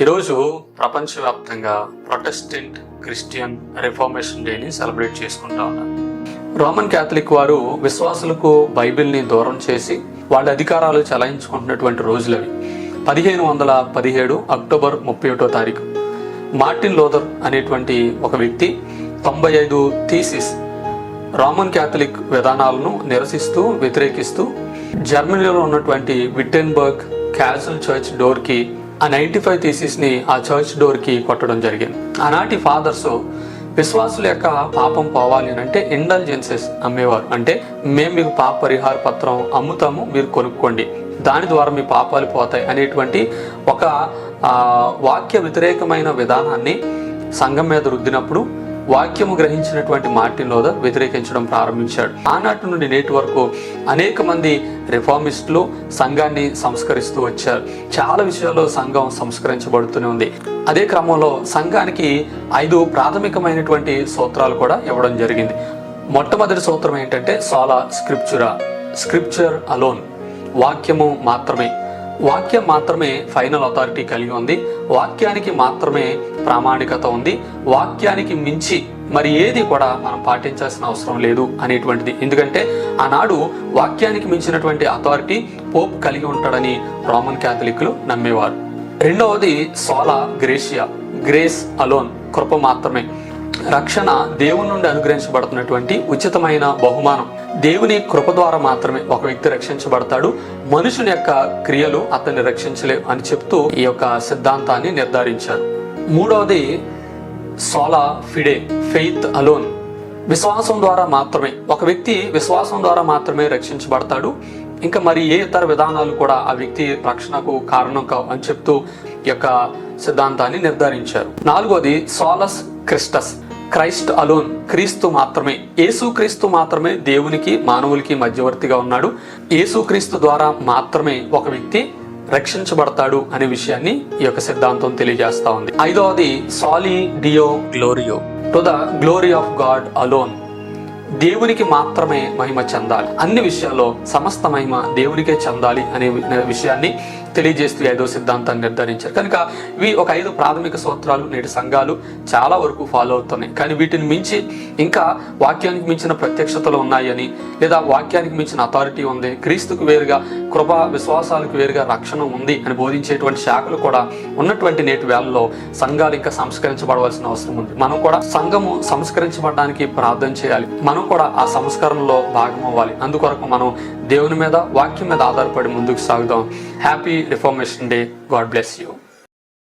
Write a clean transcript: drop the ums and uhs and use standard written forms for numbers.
ఈరోజు ప్రపంచవ్యాప్తంగా Protestant Christian reformation డేని సెలబ్రేట్ చేసుకుంటా ఉన్నారు. రోమన్ క్యాథలిక్ వారు విశ్వాసులకు బైబిల్ని దూరం చేసి వాళ్ళ అధికారాలు చలాయించుకుంటున్నటువంటి రోజులవి. 1517 అక్టోబర్ 31వ తారీఖు మార్టిన్ లూథర్ అనేటువంటి ఒక వ్యక్తి 95 థీసిస్ రోమన్ క్యాథలిక్ విధానాలను నిరసిస్తూ వ్యతిరేకిస్తూ జర్మనీలో ఉన్నటువంటి విట్టెన్బర్గ్ క్యాసల్ చర్చ్ డోర్కి ఆ 95 థీసిస్ని ఆ చర్చ్ డోర్కి కొట్టడం జరిగింది. ఆనాటి ఫాదర్స్ విశ్వాసుల యొక్క పాపం పోవాలి అని అంటే ఇండల్జెన్సెస్ అమ్మేవారు. అంటే మేము మీకు పాప పరిహార పత్రం అమ్ముతాము, మీరు కొనుక్కోండి, దాని ద్వారా మీ పాపాలు పోతాయి అనేటువంటి ఒక వాక్య వ్యతిరేకమైన విధానాన్ని సంఘం మీద రుద్దినప్పుడు వాక్యము గ్రహించినటువంటి మార్టిన్ లూథర్ వ్యతిరేకించడం ప్రారంభించాడు. ఆనాటి నుండి నేటి వరకు అనేక మంది రిఫార్మిస్టులు సంఘాన్ని సంస్కరిస్తూ వచ్చారు. చాలా విషయాల్లో సంఘం సంస్కరించబడుతూనే ఉంది. అదే క్రమంలో సంఘానికి 5 ప్రాథమికమైనటువంటి సూత్రాలు కూడా ఇవ్వడం జరిగింది. మొట్టమొదటి సూత్రం ఏంటంటే సోలా స్క్రిప్చురా, స్క్రిప్చర్ అలోన్, వాక్యము మాత్రమే. వాక్యం మాత్రమే ఫైనల్ అథారిటీ కలిగి ఉంది. వాక్యానికి మాత్రమే ప్రామాణికత ఉంది. వాక్యానికి మించి మరి ఏది కూడా మనం పాటించాల్సిన అవసరం లేదు అనేటువంటిది. ఎందుకంటే ఆనాడు వాక్యానికి మించినటువంటి అథారిటీ పోప్ కలిగి ఉంటాడని రోమన్ క్యాథలిక్లు నమ్మేవారు. రెండవది సోలా గ్రేషియా, గ్రేస్ అలోన్, కృప మాత్రమే. రక్షణ దేవుని నుండి అనుగ్రహించబడుతున్నటువంటి ఉచితమైన బహుమానం. దేవుని కృప ద్వారా మాత్రమే ఒక వ్యక్తి రక్షించబడతాడు. మనుషుని యొక్క క్రియలు అతన్ని రక్షించలేవు అని చెప్తూ ఈ యొక్క సిద్ధాంతాన్ని నిర్ధారించారు. మూడవది సోలా ఫిడే, ఫెయిత్ అలోన్, విశ్వాసం ద్వారా మాత్రమే. ఒక వ్యక్తి విశ్వాసం ద్వారా మాత్రమే రక్షించబడతాడు. ఇంకా మరి ఏ ఇతర విధానాలు కూడా ఆ వ్యక్తి రక్షణకు కారణం కావు అని చెప్తూ ఈ యొక్క సిద్ధాంతాన్ని నిర్ధారించారు. నాలుగోది సోలస్ క్రిస్టస్, క్రైస్ట్ అలోన్, క్రీస్తు మాత్రమే. యేసుక్రీస్తు మాత్రమే దేవునికి మానవులకి మధ్యవర్తిగా ఉన్నాడు. యేసుక్రీస్తు ద్వారా మాత్రమే ఒక వ్యక్తి రక్షించబడతాడు అనే విషయాన్ని ఈ యొక్క సిద్ధాంతం తెలియజేస్తా ఉంది. ఐదవది సోలి డియో గ్లోరియో, to the glory of God alone, దేవునికి మాత్రమే మహిమ చెందాలి. అన్ని విషయాల్లో సమస్త మహిమ దేవునికే చెందాలి అనే విషయాన్ని తెలియజేస్తూ 5వ సిద్ధాంతాన్ని నిర్ధారించారు. కనుక ఇవి ఒక 5 ప్రాథమిక సూత్రాలు నేటి సంఘాలు చాలా వరకు ఫాలో అవుతున్నాయి. కానీ వీటిని మించి ఇంకా వాక్యానికి మించిన ప్రత్యక్షతలు ఉన్నాయని, లేదా వాక్యానికి మించిన అథారిటీ ఉంది, క్రీస్తుకు వేరుగా కృప విశ్వాసాలకు వేరుగా రక్షణ ఉంది అని బోధించేటువంటి శాఖలు కూడా ఉన్నటువంటి నేటి వేళల్లో సంఘాలు ఇంకా సంస్కరించబడవలసిన అవసరం ఉంది. మనం కూడా సంఘము సంస్కరించబడడానికి ప్రార్థన చేయాలి. మనం కూడా ఆ సంస్కరణలో భాగం అవ్వాలి. అందుకొరకు మనం దేవుని మీద వాక్యం మీద ఆధారపడి ముందుకు సాగుదాం. Happy reformation day. God bless you.